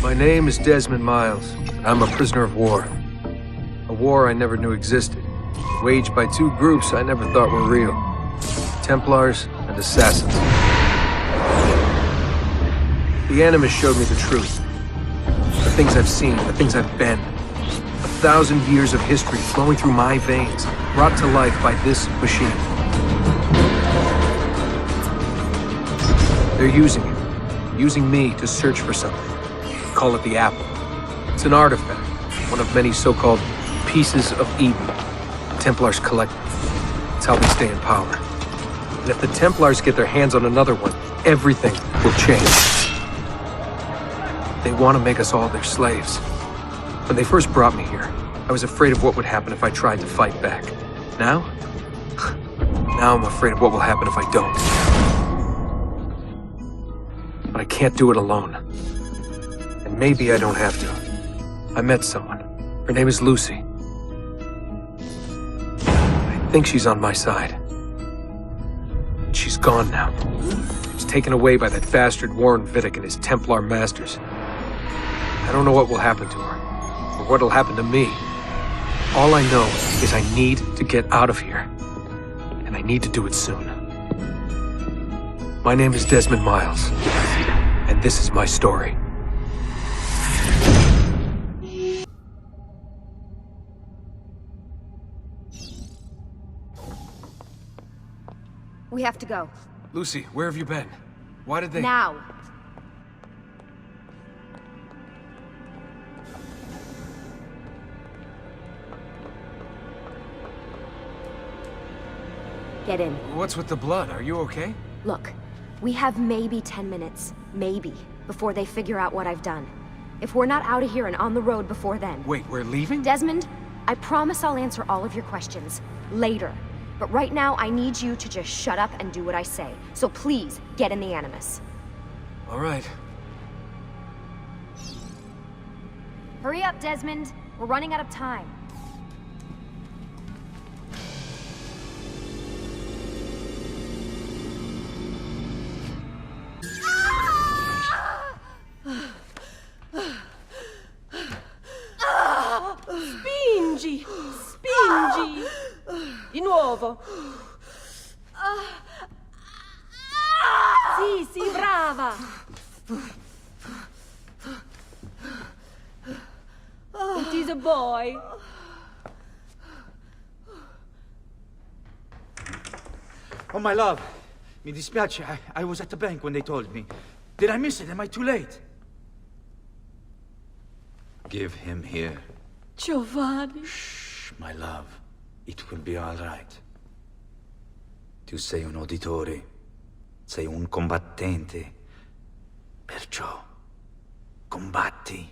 My name is Desmond Miles. I'm a prisoner of war. A war I never knew existed, waged by two groups I never thought were real. Templars and Assassins. The Animus showed me the truth. The things I've seen, the things I've been. 1,000 years of history flowing through my veins, brought to life by this machine. They're using it. Using me to search for something. Call it the Apple. It's an artifact, one of many so-called pieces of Eden. The Templars collect them. It's how they stay in power. And if the Templars get their hands on another one, everything will change. They want to make us all their slaves. When they first brought me here, I was afraid of what would happen if I tried to fight back. Now? Now I'm afraid of what will happen if I don't. But I can't do it alone. And maybe I don't have to. I met someone. Her name is Lucy. I think she's on my side. She's gone now. She's taken away by that bastard Warren Vidic and his Templar masters. I don't know what will happen to her, or what'll happen to me. All I know is I need to get out of here. And I need to do it soon. My name is Desmond Miles. And this is my story. We have to go. Lucy, where have you been? Why did they— Now! Get in. What's with the blood? Are you okay? Look, we have maybe 10 minutes, maybe, before they figure out what I've done. If we're not out of here and on the road before then... Wait, we're leaving? Desmond, I promise I'll answer all of your questions later. But right now, I need you to just shut up and do what I say. So please, get in the Animus. All right. Hurry up, Desmond. We're running out of time. Spingi! Spingi! Di nuovo! Sì, sì, brava! It is a boy. Oh, my love. Mi dispiace. I was at the bank when they told me. Did I miss it? Am I too late? Give him here. Giovanni. Shh, my love. It will be all right. Tu sei un uditore. Sei un combattente. Perciò, combatti.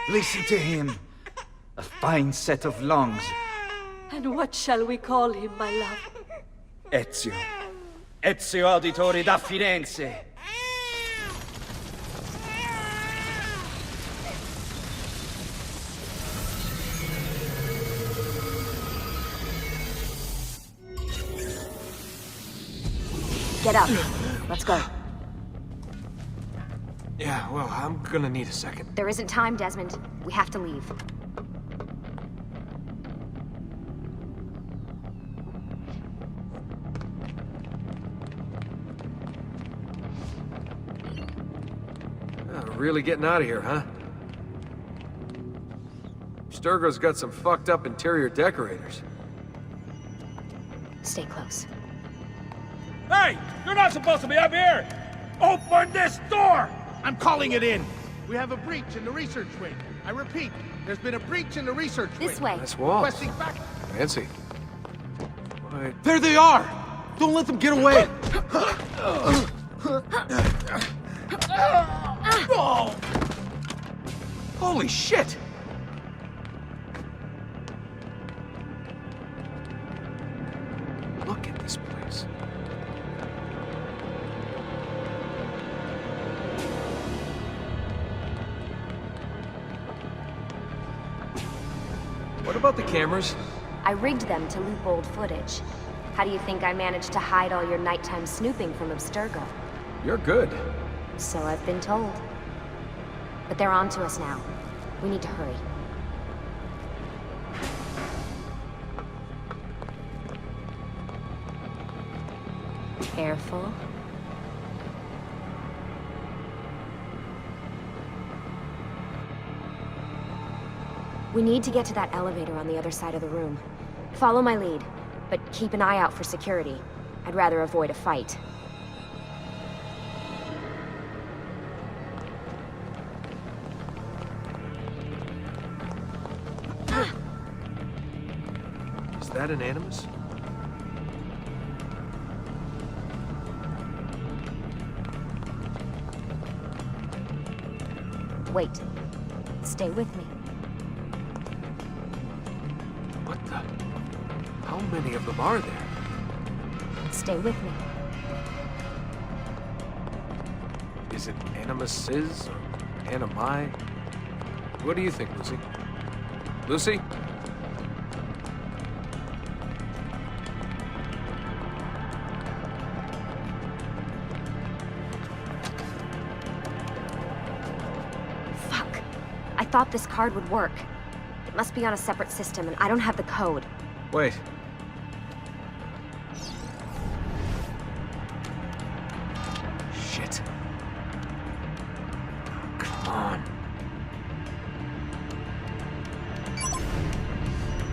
Listen to him. A fine set of lungs. And what shall we call him, my love? Ezio. Ezio Auditore da Firenze. Get up. Let's go. Yeah, well, I'm gonna need a second. There isn't time, Desmond. We have to leave. Really getting out of here, huh? Sturgo's got some fucked up interior decorators. Stay close. Hey! You're not supposed to be up here! Open this door! I'm calling it in! We have a breach in the research wing. I repeat, there's been a breach in the research wing. This way. Nice walls. Requesting back. Fancy. Wait. There they are! Don't let them get away! Oh. Holy shit! Look at this place. What about the cameras? I rigged them to loop old footage. How do you think I managed to hide all your nighttime snooping from Abstergo? You're good. So I've been told. But they're on to us now. We need to hurry. Careful. We need to get to that elevator on the other side of the room. Follow my lead, but keep an eye out for security. I'd rather avoid a fight. Is that an Animus? Wait. Stay with me. What the? How many of them are there? Stay with me. Is it Animuses or Animi? What do you think, Lucy? Lucy? Fuck. I thought this card would work. It must be on a separate system, and I don't have the code. Wait. Shit. Come on.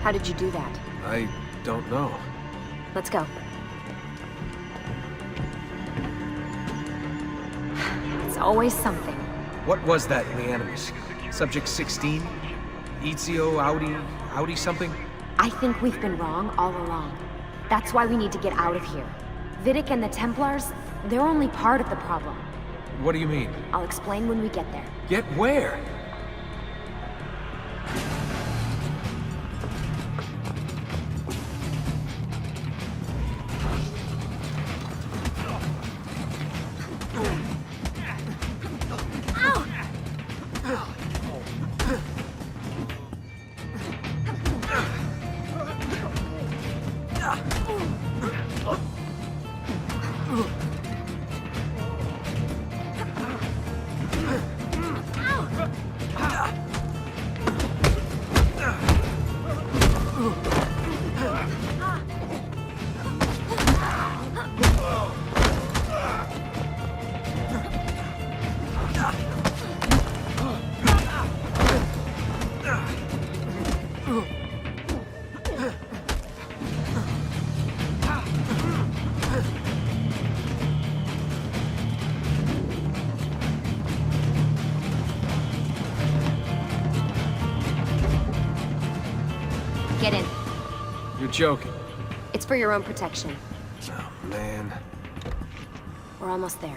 How did you do that? I don't know. Let's go. It's always something. What was that in the Animus? Subject 16? Ezio, Audi something? I think we've been wrong all along. That's why we need to get out of here. Vidic and the Templars, they're only part of the problem. What do you mean? I'll explain when we get there. Get where? Get in. You're joking. It's for your own protection. Oh, man. We're almost there.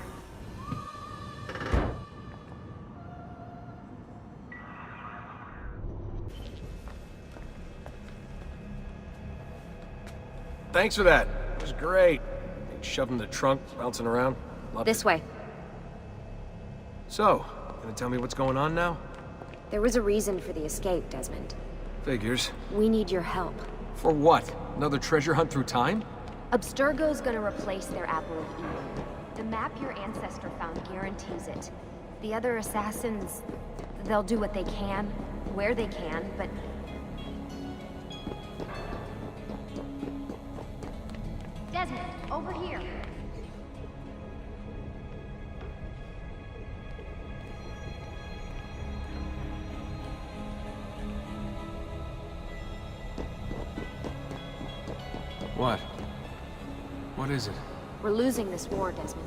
Thanks for that. It was great. Shoved in the trunk, bouncing around. Loved This it. way. So, gonna tell me what's going on now? There was a reason for the escape, Desmond. Figures. We need your help. For what? Another treasure hunt through time? Abstergo's gonna replace their Apple of Eden. The map your ancestor found guarantees it. The other assassins, they'll do what they can, where they can, but... Desmond, over here. What? What is it? We're losing this war, Desmond.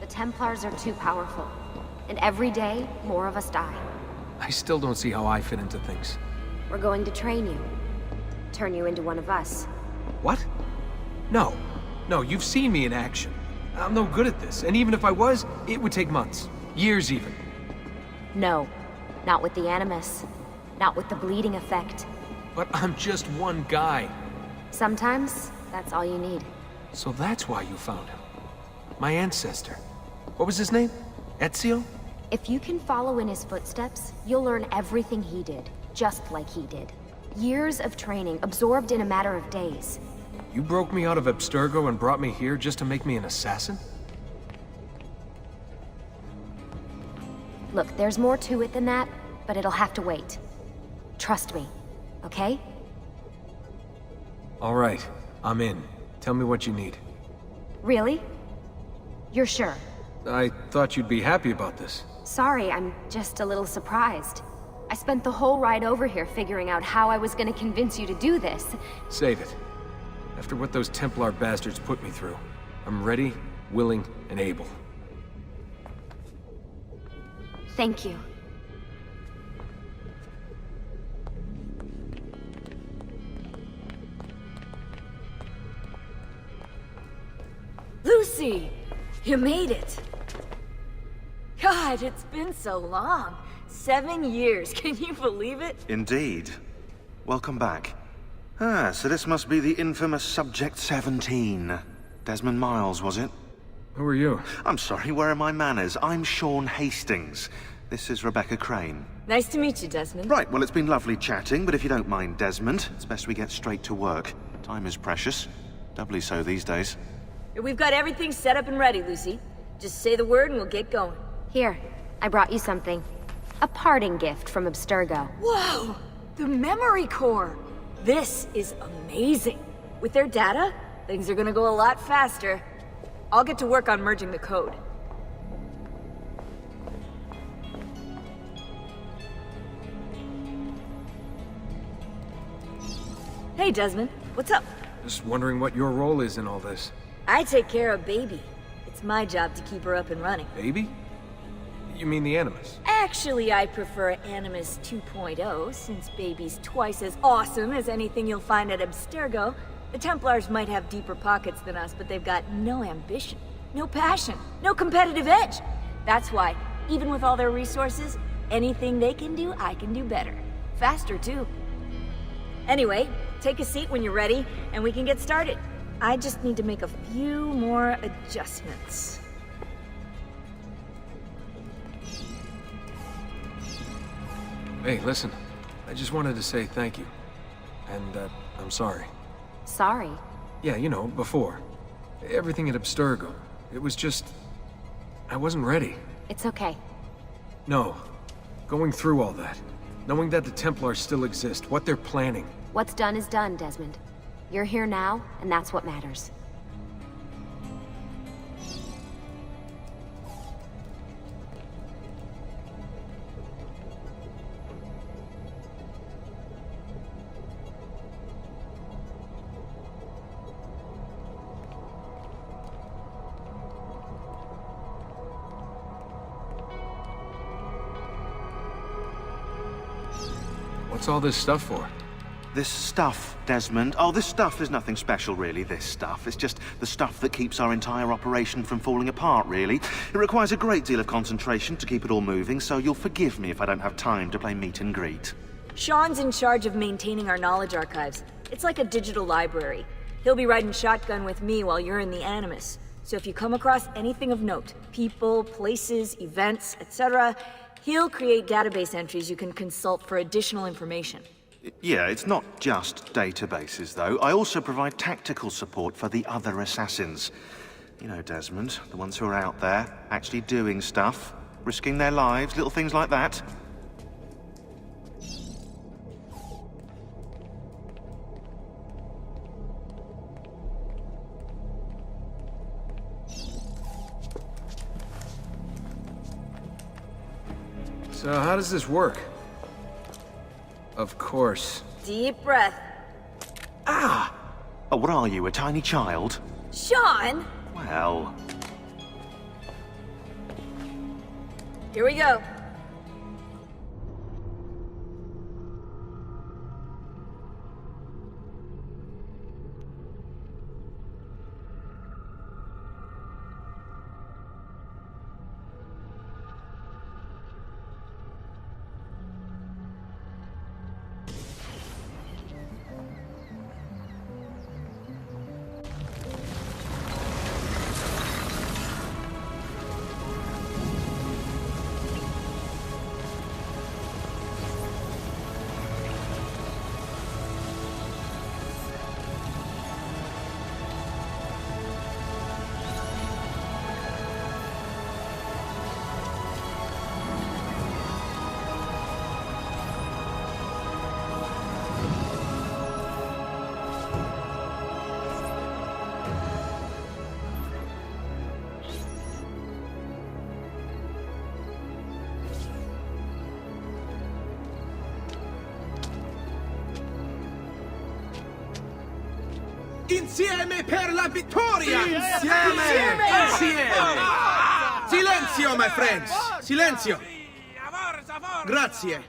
The Templars are too powerful. And every day, more of us die. I still don't see how I fit into things. We're going to train you. Turn you into one of us. What? No. No, you've seen me in action. I'm no good at this, and even if I was, it would take months. Years even. No. Not with the Animus. Not with the bleeding effect. But I'm just one guy. Sometimes, that's all you need. So that's why you found him. My ancestor. What was his name? Ezio? If you can follow in his footsteps, you'll learn everything he did, just like he did. Years of training, absorbed in a matter of days. You broke me out of Abstergo and brought me here just to make me an assassin? Look, there's more to it than that, but it'll have to wait. Trust me, okay? All right, I'm in. Tell me what you need. Really? You're sure? I thought you'd be happy about this. Sorry, I'm just a little surprised. I spent the whole ride over here figuring out how I was gonna convince you to do this. Save it. After what those Templar bastards put me through, I'm ready, willing, and able. Thank you. Lucy! You made it! God, it's been so long. 7 years, can you believe it? Indeed. Welcome back. Ah, so this must be the infamous Subject 17. Desmond Miles, was it? Who are you? I'm sorry, where are my manners? I'm Sean Hastings. This is Rebecca Crane. Nice to meet you, Desmond. Right, well, it's been lovely chatting, but if you don't mind, Desmond, it's best we get straight to work. Time is precious. Doubly so these days. We've got everything set up and ready, Lucy. Just say the word and we'll get going. Here, I brought you something. A parting gift from Abstergo. Whoa! The memory core! This is amazing. With their data, things are gonna go a lot faster. I'll get to work on merging the code. Hey, Desmond. What's up? Just wondering what your role is in all this. I take care of Baby. It's my job to keep her up and running. Baby? You mean the Animus? Actually, I prefer Animus 2.0, since Baby's twice as awesome as anything you'll find at Abstergo. The Templars might have deeper pockets than us, but they've got no ambition, no passion, no competitive edge. That's why, even with all their resources, anything they can do, I can do better. Faster, too. Anyway, take a seat when you're ready, and we can get started. I just need to make a few more adjustments. Hey, listen. I just wanted to say thank you. And, I'm sorry. Sorry. Yeah, you know, before. Everything at Abstergo. It was just... I wasn't ready. It's okay. No. Going through all that. Knowing that the Templars still exist, what they're planning. What's done is done, Desmond. You're here now, and that's what matters. What's all this stuff for? This stuff, Desmond. Oh, this stuff is nothing special, really, this stuff. It's just the stuff that keeps our entire operation from falling apart, really. It requires a great deal of concentration to keep it all moving, so you'll forgive me if I don't have time to play meet and greet. Sean's in charge of maintaining our knowledge archives. It's like a digital library. He'll be riding shotgun with me while you're in the Animus. So if you come across anything of note, people, places, events, etc., he'll create database entries you can consult for additional information. Yeah, it's not just databases, though. I also provide tactical support for the other assassins. You know, Desmond, the ones who are out there, actually doing stuff, risking their lives, little things like that. So how does this work? Of course. Deep breath. Ah! Oh, what are you, a tiny child? Sean! Well... Here we go. Insieme per la vittoria! Insieme! Insieme! Silenzio, my friends! Silenzio! Grazie.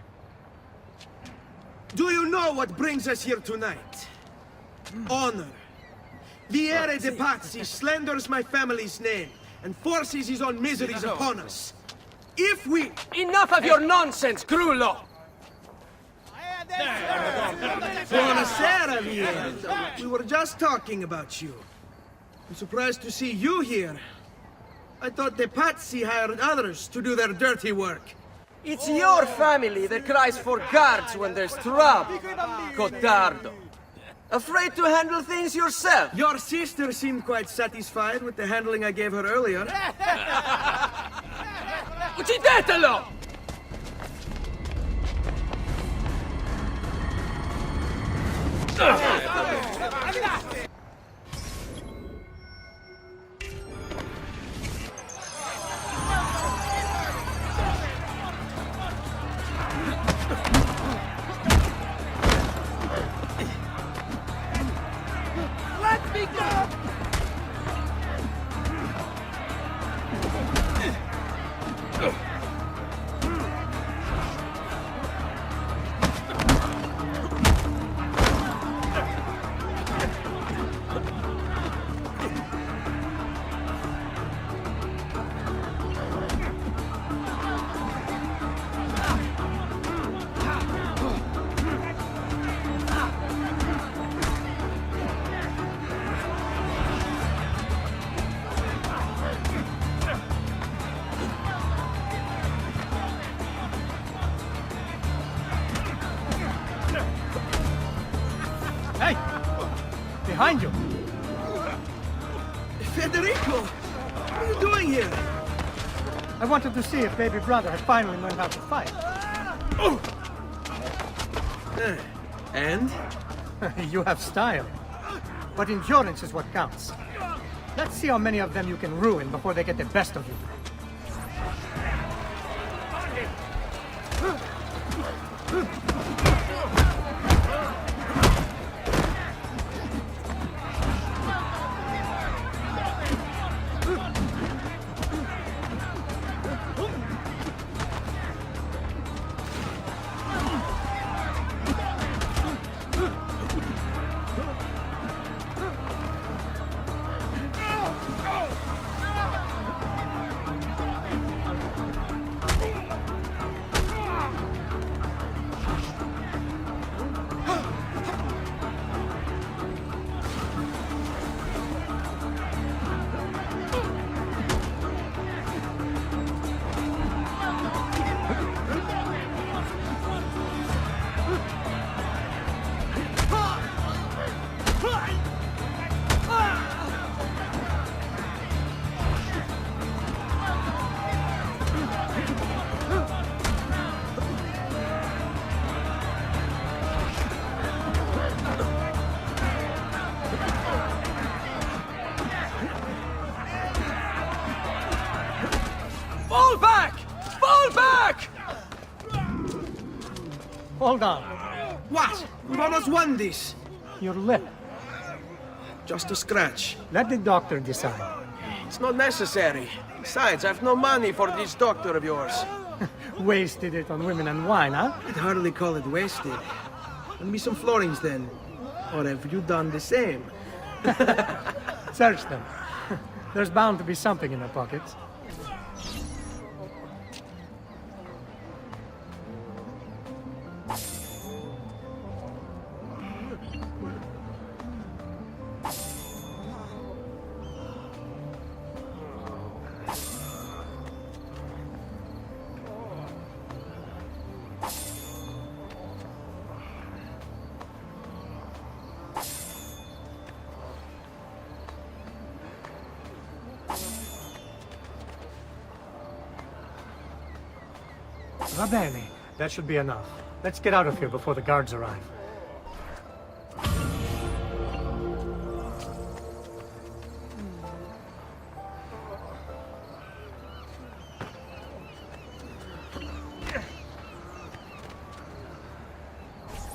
Do you know what brings us here tonight? Honor. Viere de Pazzi slanders my family's name and forces his own miseries upon us. If we... Enough of your nonsense, Grullo! Buonasera, Viere. We were just talking about you. I'm surprised to see you here. I thought the Pazzi hired others to do their dirty work. It's your family that cries for guards when there's trouble, Cotardo. Afraid to handle things yourself? Your sister seemed quite satisfied with the handling I gave her earlier. Uccidetelo! Let me go! Hey! Behind you! Federico! What are you doing here? I wanted to see if baby brother had finally learned how to fight. And? You have style. But endurance is what counts. Let's see how many of them you can ruin before they get the best of you. Fall back! Fall back! Hold on. What? Bonos won this. Your lip. Just a scratch. Let the doctor decide. It's not necessary. Besides, I've no money for this doctor of yours. Wasted it on women and wine, huh? I'd hardly call it wasted. Lend me some florins then. Or have you done the same? Search them. There's bound to be something in their pockets. Va bene. That should be enough. Let's get out of here before the guards arrive.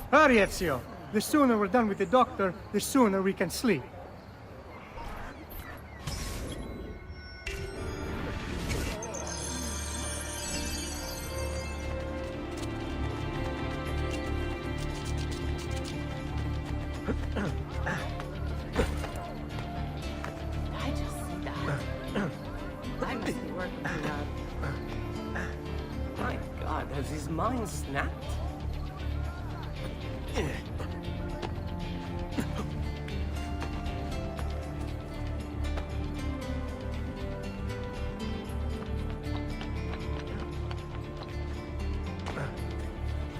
Hurry, Ezio. The sooner we're done with the doctor, the sooner we can sleep. I just see that. I must be working too hard. My God, has his mind snapped?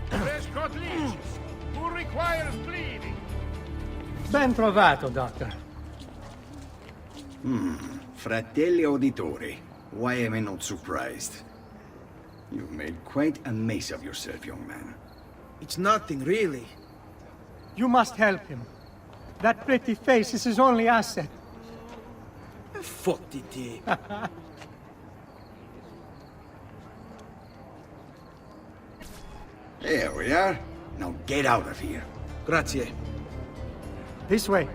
Prescott leeches. Who requires bleeding? Ben trovato, Doctor. Fratelli Auditori, why am I not surprised? You've made quite a mess of yourself, young man. It's nothing, really. You must help him. That pretty face is his only asset. Fottiti. There we are. Now get out of here. Grazie. This way.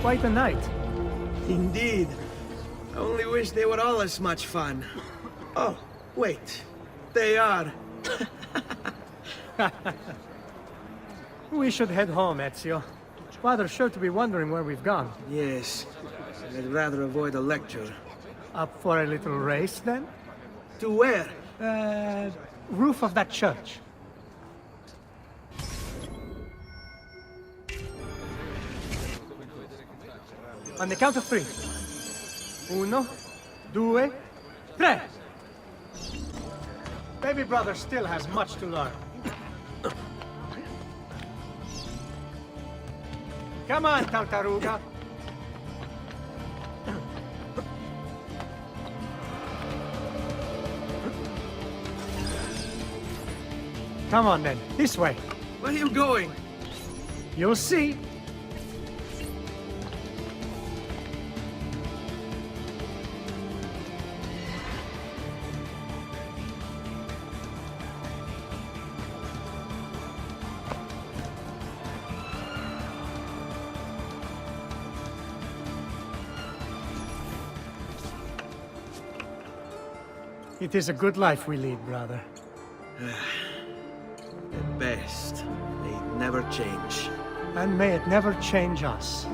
Quite a night. Indeed. I only wish they were all as much fun. Oh, wait. They are. We should head home, Ezio. Father's sure to be wondering where we've gone. Yes. I'd rather avoid a lecture. Up for a little race, then? To where? Roof of that church. On the count of 3. 1, 2, 3. Baby brother still has much to learn. Come on, Tartaruga. Come on then, this way. Where are you going? You'll see. It is a good life we lead, brother. The best. They never change. And may it never change us.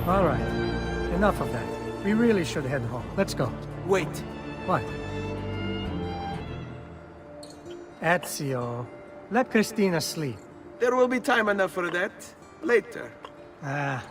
All right. Enough of that. We really should head home. Let's go. Wait. What? Ezio, let Christina sleep. There will be time enough for that. Later. Ah,